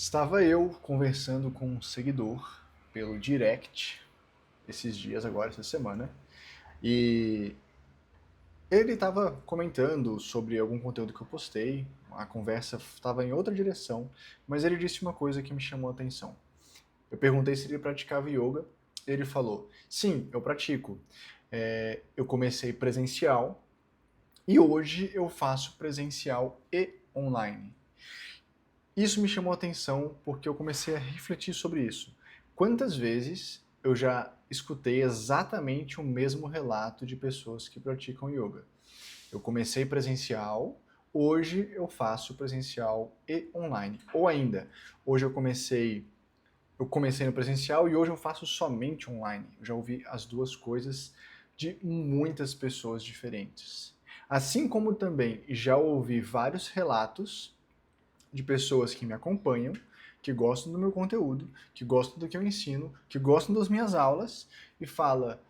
Estava eu conversando com um seguidor pelo direct esses dias agora, essa semana, e ele estava comentando sobre algum conteúdo que eu postei, a conversa estava em outra direção, mas ele disse uma coisa que me chamou a atenção. Eu perguntei se ele praticava yoga, ele falou, sim, eu pratico. Eu comecei presencial e hoje eu faço presencial e online. Isso me chamou a atenção porque eu comecei a refletir sobre isso. Quantas vezes eu já escutei exatamente o mesmo relato de pessoas que praticam yoga? Eu comecei presencial, hoje eu faço presencial e online. Ou ainda, hoje eu comecei no presencial e hoje eu faço somente online. Eu já ouvi as duas coisas de muitas pessoas diferentes. Assim como também já ouvi vários relatos de pessoas que me acompanham, que gostam do meu conteúdo, que gostam do que eu ensino, que gostam das minhas aulas e fala: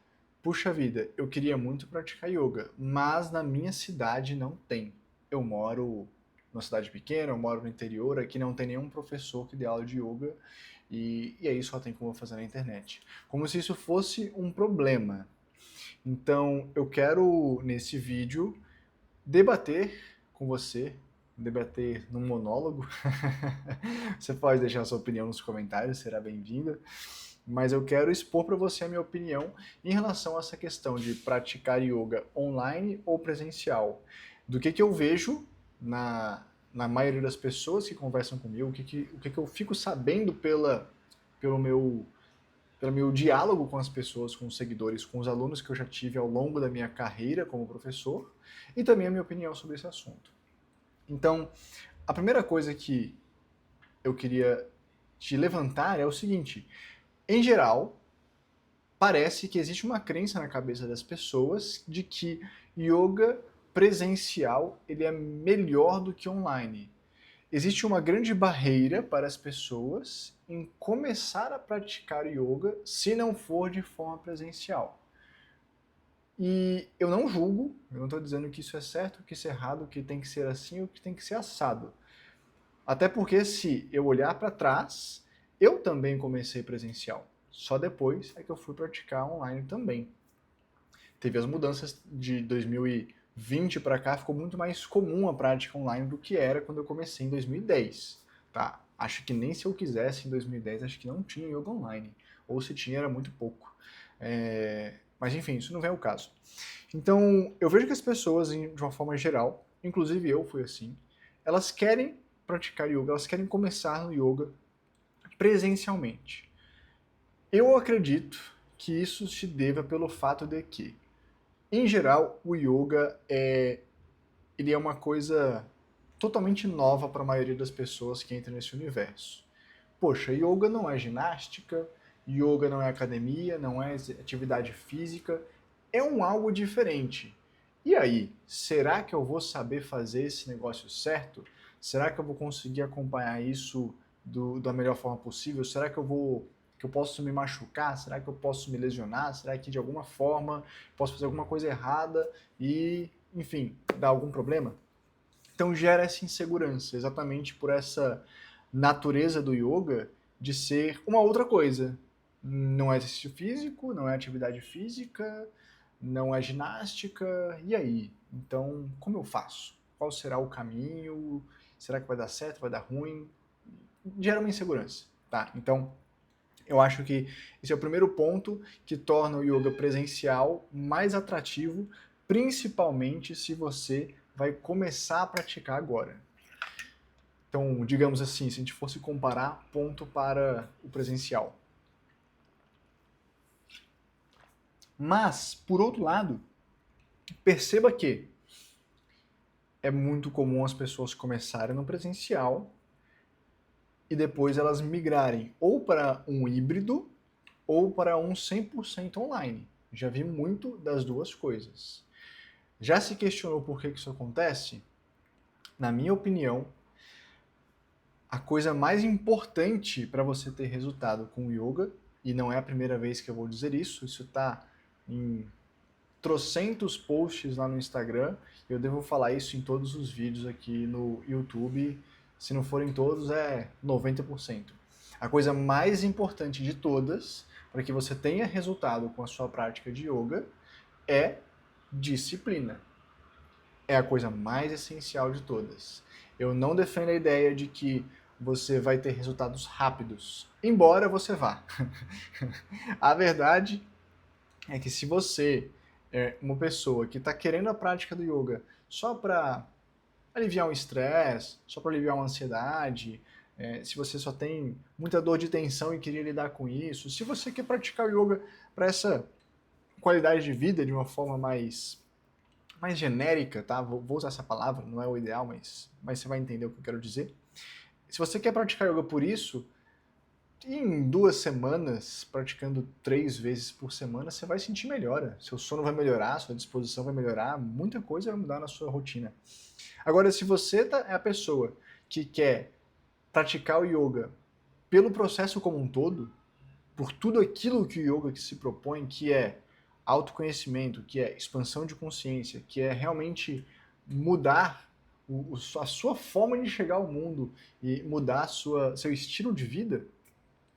"Puxa vida, eu queria muito praticar yoga, mas na minha cidade não tem. Eu moro numa cidade pequena, eu moro no interior, aqui não tem nenhum professor que dê aula de yoga e aí só tem como eu fazer na internet." Como se isso fosse um problema. Então, eu quero nesse vídeo debater com você, debater num monólogo. Você pode deixar sua opinião nos comentários, será bem-vinda. Mas eu quero expor para você a minha opinião em relação a essa questão de praticar yoga online ou presencial. Do que eu vejo na maioria das pessoas que conversam comigo, o que eu fico sabendo pelo meu pelo meu diálogo com as pessoas, com os seguidores, com os alunos que eu já tive ao longo da minha carreira como professor, e também a minha opinião sobre esse assunto. Então, a primeira coisa que eu queria te levantar é o seguinte: em geral, parece que existe uma crença na cabeça das pessoas de que yoga presencial ele é melhor do que online. Existe uma grande barreira para as pessoas em começar a praticar yoga se não for de forma presencial. E eu não julgo, eu não estou dizendo que isso é certo, que isso é errado, que tem que ser assim ou que tem que ser assado. Até porque se eu olhar para trás, eu também comecei presencial. Só depois é que eu fui praticar online também. Teve as mudanças de 2020 para cá, ficou muito mais comum a prática online do que era quando eu comecei em 2010. Tá? Acho que nem se eu quisesse em 2010, acho que não tinha yoga online. Ou se tinha, era muito pouco. Mas enfim, isso não vem ao caso. Então, eu vejo que as pessoas, de uma forma geral, inclusive eu fui assim, elas querem praticar yoga, elas querem começar no yoga presencialmente. Eu acredito que isso se deva pelo fato de que, em geral, o yoga ele é uma coisa totalmente nova para a maioria das pessoas que entram nesse universo. Poxa, yoga não é ginástica, yoga não é academia, não é atividade física, é um algo diferente. E aí, será que eu vou saber fazer esse negócio certo? Será que eu vou conseguir acompanhar isso da melhor forma possível? Será que eu posso me machucar? Será que eu posso me lesionar? Será que de alguma forma posso fazer alguma coisa errada e, enfim, dar algum problema? Então gera essa insegurança, exatamente por essa natureza do yoga de ser uma outra coisa. Não é exercício físico, não é atividade física, não é ginástica. E aí? Então, como eu faço? Qual será o caminho? Será que vai dar certo? Vai dar ruim? Gera uma insegurança, tá? Então, eu acho que esse é o primeiro ponto que torna o yoga presencial mais atrativo, principalmente se você vai começar a praticar agora. Então, digamos assim, se a gente fosse comparar ponto para o presencial. Mas, por outro lado, perceba que é muito comum as pessoas começarem no presencial e depois elas migrarem ou para um híbrido ou para um 100% online. Já vi muito das duas coisas. Já se questionou por que isso acontece? Na minha opinião, a coisa mais importante para você ter resultado com o yoga, e não é a primeira vez que eu vou dizer isso está em trocentos posts lá no Instagram, eu devo falar isso em todos os vídeos aqui no YouTube, Se não forem todos, é 90%. A coisa mais importante de todas, para que você tenha resultado com a sua prática de yoga, é disciplina. É a coisa mais essencial de todas. Eu não defendo a ideia de que você vai ter resultados rápidos, embora você vá. A verdade é que se você é uma pessoa que está querendo a prática do yoga só para aliviar um estresse, só para aliviar uma ansiedade, se você só tem muita dor de tensão e queria lidar com isso, se você quer praticar o yoga para essa qualidade de vida de uma forma mais genérica, tá? Vou usar essa palavra, não é o ideal, mas você vai entender o que eu quero dizer. Se você quer praticar yoga por isso, em 2 semanas, praticando 3 vezes por semana, você vai sentir melhora. Seu sono vai melhorar, sua disposição vai melhorar, muita coisa vai mudar na sua rotina. Agora, se você é a pessoa que quer praticar o yoga pelo processo como um todo, por tudo aquilo que o yoga que se propõe, que é autoconhecimento, que é expansão de consciência, que é realmente mudar a sua forma de chegar ao mundo e mudar seu estilo de vida,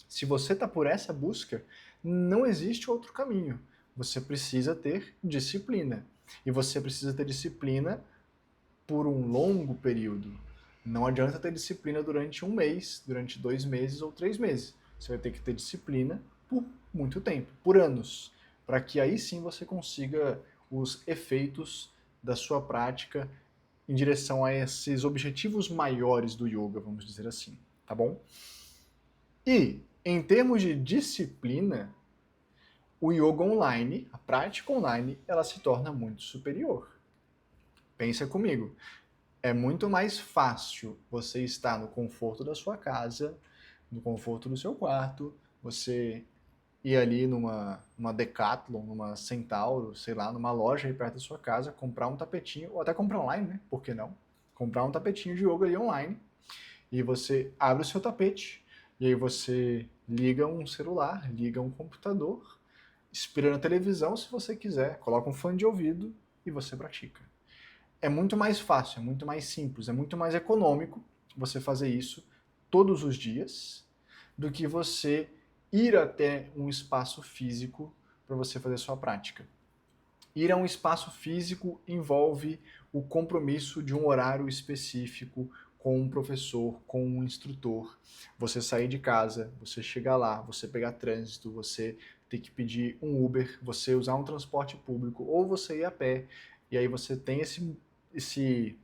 se você está por essa busca, não existe outro caminho. Você precisa ter disciplina. E você precisa ter disciplina por um longo período. Não adianta ter disciplina durante 1 mês, durante 2 meses ou 3 meses. Você vai ter que ter disciplina por muito tempo, por anos, para que aí sim você consiga os efeitos da sua prática em direção a esses objetivos maiores do yoga, vamos dizer assim, tá bom? E, em termos de disciplina, o yoga online, a prática online, ela se torna muito superior. Pensa comigo. É muito mais fácil você estar no conforto da sua casa, no conforto do seu quarto, você ir ali numa Decathlon, numa Centauro, sei lá, numa loja aí perto da sua casa, comprar um tapetinho, ou até comprar online, né? Por que não? Comprar um tapetinho de yoga ali online, e você abre o seu tapete, e aí você liga um celular, liga um computador, espira na televisão se você quiser, coloca um fone de ouvido e você pratica. É muito mais fácil, é muito mais simples, é muito mais econômico você fazer isso todos os dias do que você ir até um espaço físico para você fazer sua prática. Ir a um espaço físico envolve o compromisso de um horário específico com um professor, com um instrutor. Você sair de casa, você chegar lá, você pegar trânsito, você ter que pedir um Uber, você usar um transporte público ou você ir a pé. E aí você tem esse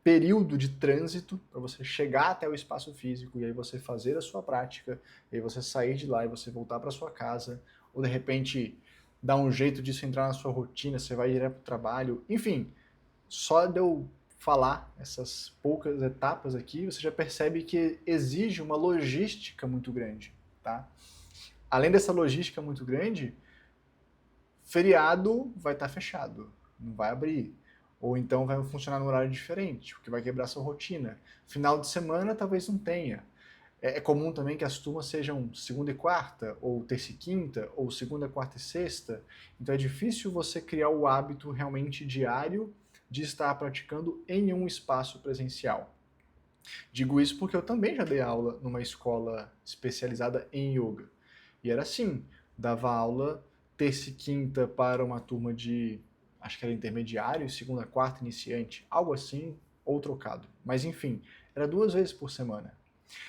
período de trânsito para você chegar até o espaço físico e aí você fazer a sua prática, e aí você sair de lá e você voltar para sua casa, ou de repente dar um jeito disso entrar na sua rotina, você vai direto para o trabalho, enfim, só de eu falar essas poucas etapas aqui, você já percebe que exige uma logística muito grande, tá? Além dessa logística muito grande, feriado vai estar fechado, não vai abrir. Ou então vai funcionar no horário diferente, o que vai quebrar sua rotina. Final de semana talvez não tenha. É comum também que as turmas sejam segunda e quarta, ou terça e quinta, ou segunda, quarta e sexta. Então é difícil você criar o hábito realmente diário de estar praticando em um espaço presencial. Digo isso porque eu também já dei aula numa escola especializada em yoga. E era assim, dava aula terça e quinta para uma turma de, acho que era intermediário, segunda, quarta, iniciante, algo assim, ou trocado. Mas enfim, era 2 vezes por semana.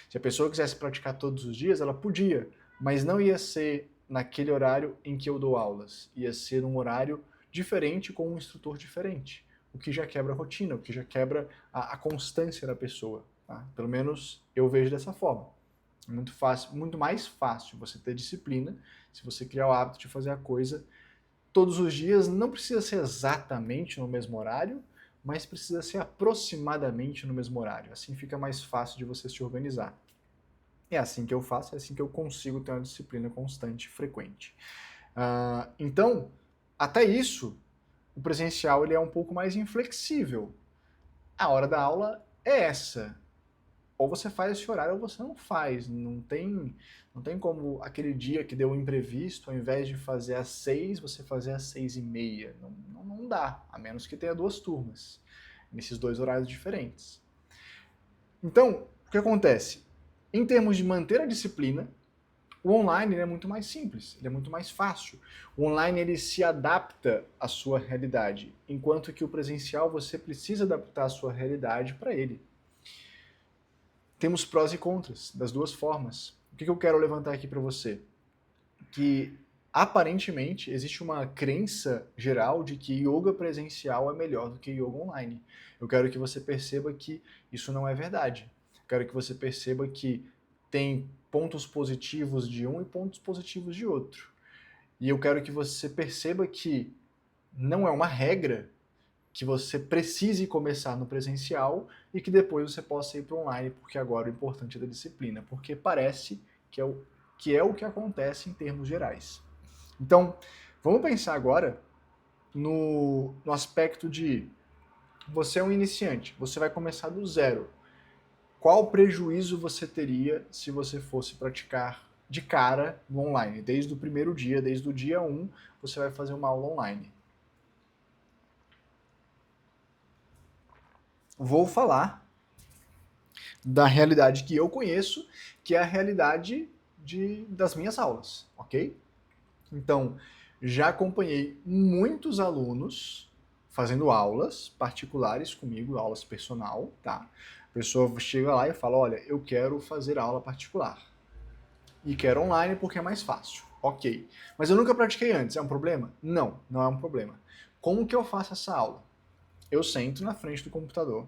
Se a pessoa quisesse praticar todos os dias, ela podia, mas não ia ser naquele horário em que eu dou aulas. Ia ser num horário diferente com um instrutor diferente, o que já quebra a rotina, o que já quebra a constância da pessoa. Tá? Pelo menos eu vejo dessa forma. É muito fácil, muito mais fácil você ter disciplina se você criar o hábito de fazer a coisa todos os dias. Não precisa ser exatamente no mesmo horário, mas precisa ser aproximadamente no mesmo horário. Assim fica mais fácil de você se organizar. É assim que eu faço, é assim que eu consigo ter uma disciplina constante e frequente. Então, até isso, o presencial ele é um pouco mais inflexível. A hora da aula é essa. Ou você faz esse horário ou você não faz. Não tem como aquele dia que deu um imprevisto, ao invés de fazer às 6, você fazer às 6:30. Não dá, a menos que tenha 2 turmas, nesses 2 horários diferentes. Então, o que acontece? Em termos de manter a disciplina, o online é muito mais simples, ele é muito mais fácil. O online ele se adapta à sua realidade, enquanto que o presencial você precisa adaptar a sua realidade para ele. Temos prós e contras das duas formas. O que eu quero levantar aqui para você? Que aparentemente existe uma crença geral de que yoga presencial é melhor do que yoga online. Eu quero que você perceba que isso não é verdade. Eu quero que você perceba que tem pontos positivos de um e pontos positivos de outro. E eu quero que você perceba que não é uma regra que você precise começar no presencial e que depois você possa ir para o online, porque agora o importante é da disciplina, porque parece que é o que acontece em termos gerais. Então, vamos pensar agora no aspecto de você é um iniciante, você vai começar do zero. Qual prejuízo você teria se você fosse praticar de cara no online? Desde o primeiro dia, desde o dia 1, você vai fazer uma aula online. Vou falar da realidade que eu conheço, que é a realidade das minhas aulas, ok? Então, já acompanhei muitos alunos fazendo aulas particulares comigo, aulas personal, tá? A pessoa chega lá e fala, olha, eu quero fazer aula particular. E quero online porque é mais fácil. Ok. Mas eu nunca pratiquei antes, é um problema? Não, não é um problema. Como que eu faço essa aula? Eu sento na frente do computador,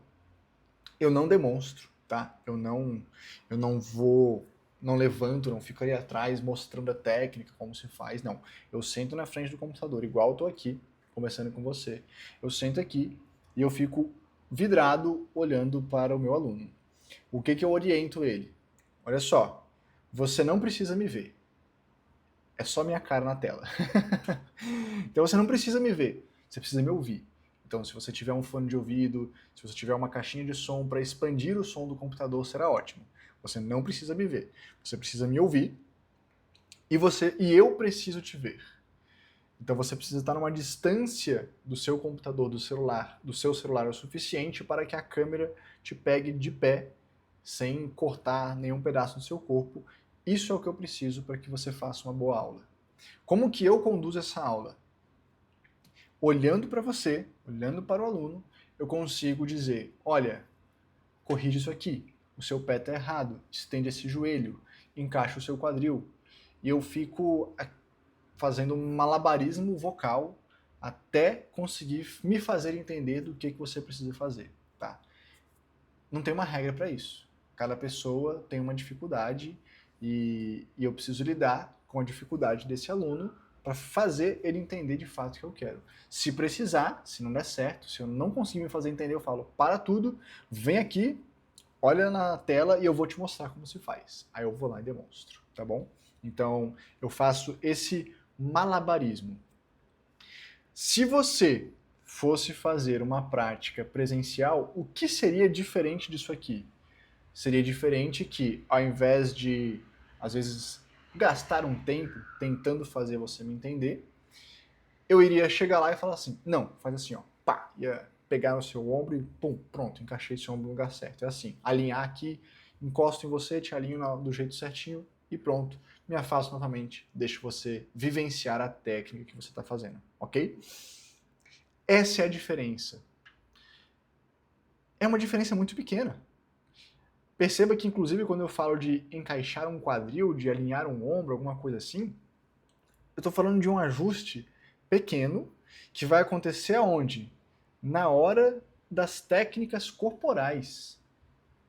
eu não demonstro, tá? Eu não vou, não levanto, não fico ali atrás mostrando a técnica, como se faz, não. Eu sento na frente do computador, igual eu tô aqui, conversando com você. Eu sento aqui e eu fico vidrado olhando para o meu aluno. O que eu oriento ele? Olha só, você não precisa me ver. É só minha cara na tela. Então você não precisa me ver, você precisa me ouvir. Então, se você tiver um fone de ouvido, se você tiver uma caixinha de som para expandir o som do computador, será ótimo. Você não precisa me ver, você precisa me ouvir e eu preciso te ver. Então você precisa estar numa distância do seu computador, do seu celular o suficiente para que a câmera te pegue de pé, sem cortar nenhum pedaço do seu corpo. Isso é o que eu preciso para que você faça uma boa aula. Como que eu conduzo essa aula? Olhando para você, olhando para o aluno, eu consigo dizer, olha, corrige isso aqui, o seu pé está errado, estende esse joelho, encaixa o seu quadril. E eu fico fazendo um malabarismo vocal até conseguir me fazer entender do que você precisa fazer, tá? Não tem uma regra para isso. Cada pessoa tem uma dificuldade e eu preciso lidar com a dificuldade desse aluno para fazer ele entender de fato o que eu quero. Se precisar, se não der certo, se eu não conseguir me fazer entender, eu falo, para tudo, vem aqui, olha na tela e eu vou te mostrar como se faz. Aí eu vou lá e demonstro, tá bom? Então, eu faço esse malabarismo. Se você fosse fazer uma prática presencial, o que seria diferente disso aqui? Seria diferente que, ao invés de, às vezes, gastar um tempo tentando fazer você me entender, eu iria chegar lá e falar assim, não, faz assim, ó, pá, ia pegar no seu ombro e pum, pronto, encaixei seu ombro no lugar certo. É assim, alinhar aqui, encosto em você, te alinho do jeito certinho e pronto, me afasto novamente, deixo você vivenciar a técnica que você está fazendo, ok? Essa é a diferença. É uma diferença muito pequena. Perceba que, inclusive, quando eu falo de encaixar um quadril, de alinhar um ombro, alguma coisa assim, eu estou falando de um ajuste pequeno que vai acontecer aonde? Na hora das técnicas corporais.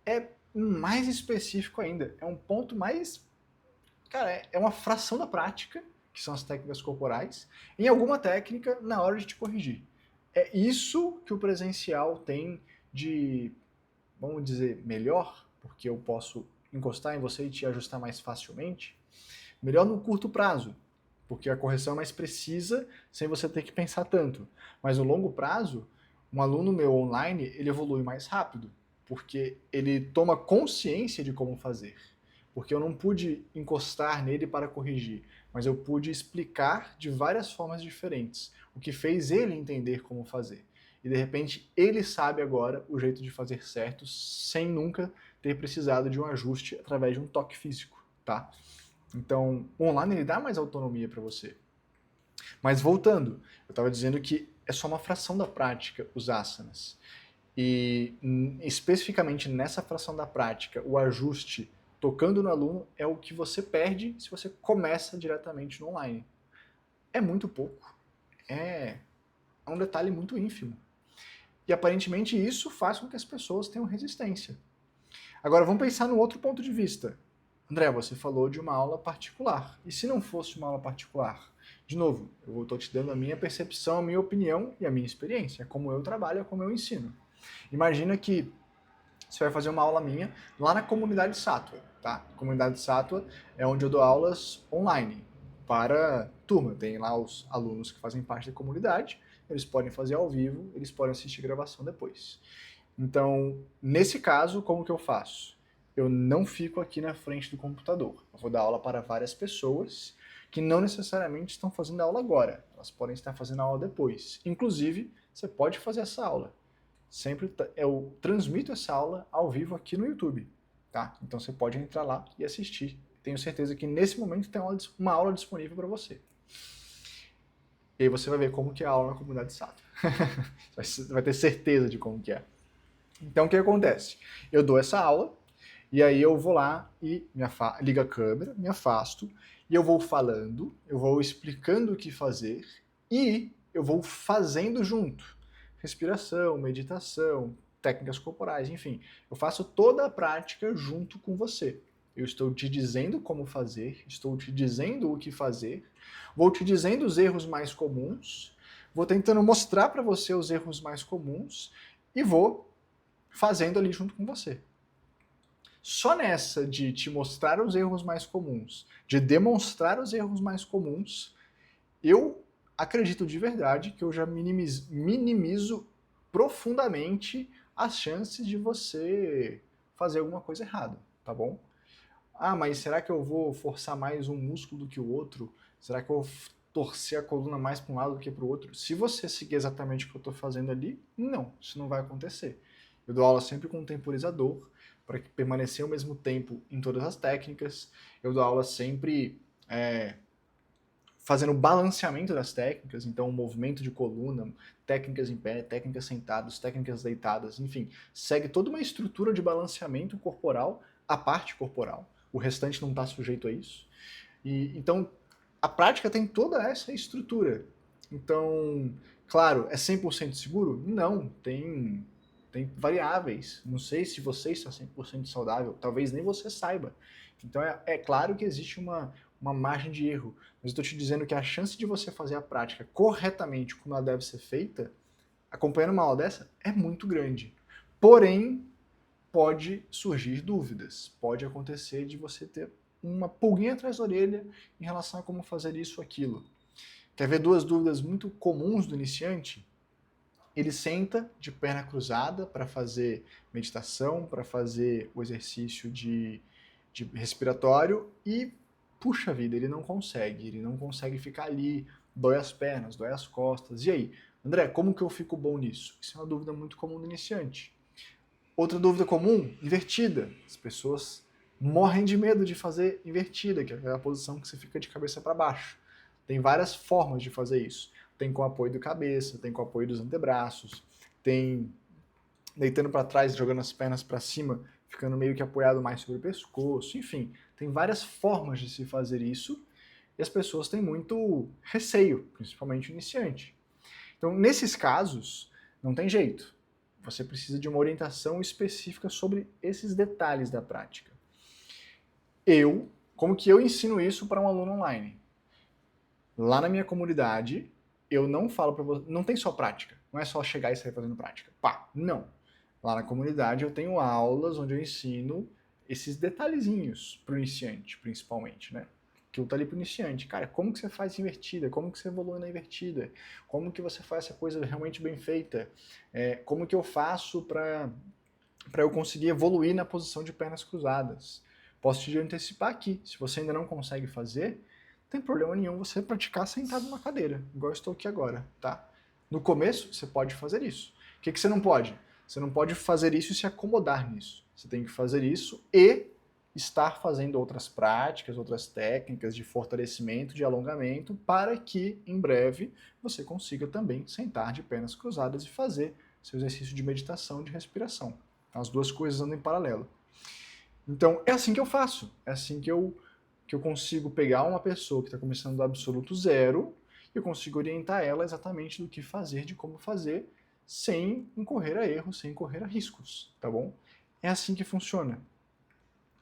É mais específico ainda. É um ponto mais... Cara, é uma fração da prática, que são as técnicas corporais, em alguma técnica na hora de te corrigir. É isso que o presencial tem de, vamos dizer, melhor, porque eu posso encostar em você e te ajustar mais facilmente. Melhor no curto prazo, porque a correção é mais precisa sem você ter que pensar tanto. Mas no longo prazo, um aluno meu online, ele evolui mais rápido, porque ele toma consciência de como fazer. Porque eu não pude encostar nele para corrigir, mas eu pude explicar de várias formas diferentes, o que fez ele entender como fazer. e de repente ele sabe agora o jeito de fazer certo sem nunca ter precisado de um ajuste através de um toque físico, tá? Então, o online ele dá mais autonomia para você. Mas voltando, eu estava dizendo que é só uma fração da prática os asanas. E especificamente nessa fração da prática, o ajuste tocando no aluno é o que você perde se você começa diretamente no online. É muito pouco. É um detalhe muito ínfimo. E aparentemente isso faz com que as pessoas tenham resistência. Agora vamos pensar no outro ponto de vista. André, você falou de uma aula particular. E se não fosse uma aula particular? De novo, eu estou te dando a minha percepção, a minha opinião e a minha experiência. É como eu trabalho, é como eu ensino. Imagina que você vai fazer uma aula minha lá na comunidade Sátua, tá? A comunidade Sátua é onde eu dou aulas online para turma. Tem lá os alunos que fazem parte da comunidade, eles podem fazer ao vivo, eles podem assistir gravação depois. Então, nesse caso, como que eu faço? Eu não fico aqui na frente do computador. Eu vou dar aula para várias pessoas que não necessariamente estão fazendo a aula agora. Elas podem estar fazendo a aula depois. Inclusive, você pode fazer essa aula. Sempre eu transmito essa aula ao vivo aqui no YouTube, tá? Então você pode entrar lá e assistir. Tenho certeza que nesse momento tem uma aula disponível para você. E aí você vai ver como que é a aula na comunidade Sato. Vai ter certeza de como que é. Então o que acontece? Eu dou essa aula e aí eu vou lá e ligo a câmera, me afasto e eu vou falando, eu vou explicando o que fazer e eu vou fazendo junto. Respiração, meditação, técnicas corporais, enfim. Eu faço toda a prática junto com você. Eu estou te dizendo como fazer, estou te dizendo o que fazer, vou te dizendo os erros mais comuns, vou tentando mostrar para você os erros mais comuns e vou fazendo ali junto com você. Só nessa de te mostrar os erros mais comuns, de demonstrar os erros mais comuns, eu acredito de verdade que eu já minimizo profundamente as chances de você fazer alguma coisa errada, tá bom? Ah, mas será que eu vou forçar mais um músculo do que o outro? Será que eu vou torcer a coluna mais para um lado do que para o outro? Se você seguir exatamente o que eu estou fazendo ali, não, isso não vai acontecer. Eu dou aula sempre com um temporizador, para permanecer ao mesmo tempo em todas as técnicas. Eu dou aula sempre fazendo balanceamento das técnicas, então movimento de coluna, técnicas em pé, técnicas sentadas, técnicas deitadas, enfim, segue toda uma estrutura de balanceamento corporal, a parte corporal. O restante não está sujeito a isso. E então a prática tem toda essa estrutura. Então, claro, é 100% seguro? Não, tem variáveis. Não sei se você está 100% saudável, talvez nem você saiba. Então é claro que existe uma margem de erro, mas eu estou te dizendo que a chance de você fazer a prática corretamente como ela deve ser feita, acompanhando uma aula dessa, é muito grande. Porém, pode surgir dúvidas, pode acontecer de você ter uma pulguinha atrás da orelha em relação a como fazer isso ou aquilo. Quer ver duas dúvidas muito comuns do iniciante? Ele senta de perna cruzada para fazer meditação, para fazer o exercício de respiratório e, puxa vida, ele não consegue ficar ali, dói as pernas, dói as costas. E aí, André, como que eu fico bom nisso? Isso é uma dúvida muito comum do iniciante. Outra dúvida comum, invertida. As pessoas morrem de medo de fazer invertida, que é aquela posição que você fica de cabeça para baixo. Tem várias formas de fazer isso. Tem com apoio da cabeça, tem com apoio dos antebraços, tem deitando para trás, jogando as pernas para cima, ficando meio que apoiado mais sobre o pescoço, enfim, tem várias formas de se fazer isso e as pessoas têm muito receio, principalmente o iniciante. Então, nesses casos, não tem jeito. Você precisa de uma orientação específica sobre esses detalhes da prática. Como que eu ensino isso para um aluno online? Lá na minha comunidade, eu não falo para você, não tem só prática, não é só chegar e sair fazendo prática. Pá, não. Lá na comunidade eu tenho aulas onde eu ensino esses detalhezinhos para o iniciante, principalmente, né? Que eu tô ali para o iniciante. Cara, como que você faz invertida? Como que você evolui na invertida? Como que você faz essa coisa realmente bem feita? Como que eu faço para eu conseguir evoluir na posição de pernas cruzadas? Posso te antecipar aqui. Se você ainda não consegue fazer, não tem problema nenhum você praticar sentado numa cadeira, igual eu estou aqui agora, tá? No começo, você pode fazer isso. que que você não pode? Você não pode fazer isso e se acomodar nisso. Você tem que fazer isso e estar fazendo outras práticas, outras técnicas de fortalecimento, de alongamento, para que, em breve, você consiga também sentar de pernas cruzadas e fazer seu exercício de meditação, de respiração. As duas coisas andam em paralelo. Então, é assim que eu faço. É assim que eu consigo pegar uma pessoa que está começando do absoluto zero e eu consigo orientar ela exatamente do que fazer, de como fazer, sem incorrer a erros, sem incorrer a riscos, tá bom? É assim que funciona.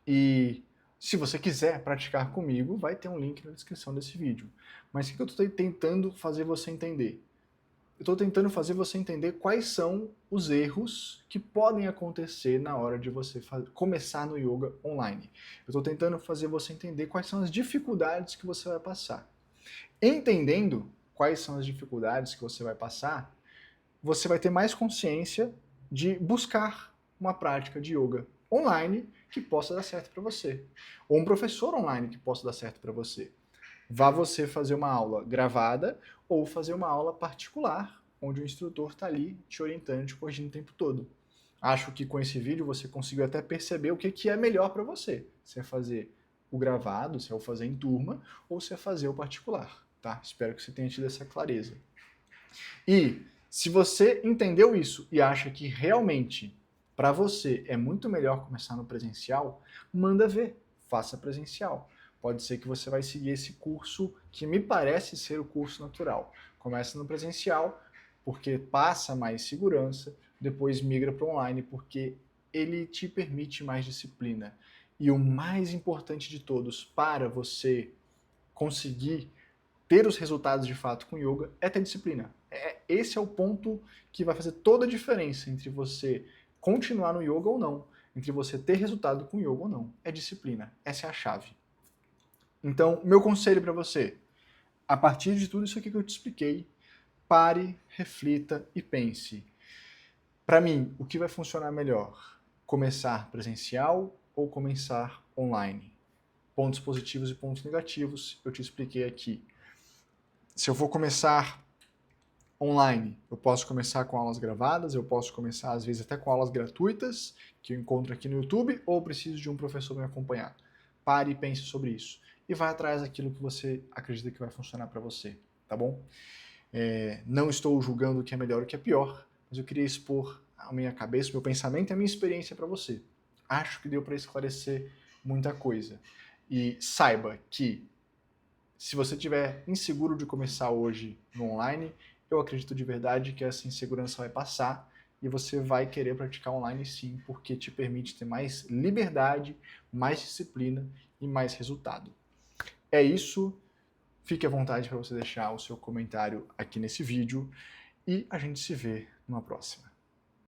E se você quiser praticar comigo, vai ter um link na descrição desse vídeo. Mas o que eu estou tentando fazer você entender? Eu estou tentando fazer você entender quais são os erros que podem acontecer na hora de você começar no yoga online. Eu estou tentando fazer você entender quais são as dificuldades que você vai passar. Entendendo quais são as dificuldades que você vai passar, você vai ter mais consciência de buscar uma prática de yoga online que possa dar certo para você. Ou um professor online que possa dar certo para você. Vá você fazer uma aula gravada ou fazer uma aula particular, onde o instrutor está ali te orientando, te corrigindo o tempo todo. Acho que com esse vídeo você conseguiu até perceber o que é melhor para você. Se é fazer o gravado, se é o fazer em turma, ou se é fazer o particular. Tá? Espero que você tenha tido essa clareza. E se você entendeu isso e acha que realmente para você é muito melhor começar no presencial, manda ver, faça presencial. Pode ser que você vai seguir esse curso que me parece ser o curso natural. Começa no presencial porque passa mais segurança, depois migra para online porque ele te permite mais disciplina. E o mais importante de todos para você conseguir ter os resultados de fato com yoga é ter disciplina. Esse é o ponto que vai fazer toda a diferença entre você continuar no yoga ou não, entre você ter resultado com yoga ou não. É disciplina. Essa é a chave. Então, meu conselho para você, a partir de tudo isso aqui que eu te expliquei, pare, reflita e pense. Para mim, o que vai funcionar melhor? Começar presencial ou começar online? Pontos positivos e pontos negativos, eu te expliquei aqui. Se eu for começar online, eu posso começar com aulas gravadas, eu posso começar às vezes até com aulas gratuitas, que eu encontro aqui no YouTube, ou preciso de um professor me acompanhar. Pare e pense sobre isso. E vá atrás daquilo que você acredita que vai funcionar para você, tá bom? Não estou julgando o que é melhor ou o que é pior, mas eu queria expor a minha cabeça, o meu pensamento e a minha experiência para você. Acho que deu para esclarecer muita coisa. E saiba que se você estiver inseguro de começar hoje no online, eu acredito de verdade que essa insegurança vai passar e você vai querer praticar online sim, porque te permite ter mais liberdade, mais disciplina e mais resultado. É isso. Fique à vontade para você deixar o seu comentário aqui nesse vídeo e a gente se vê numa próxima.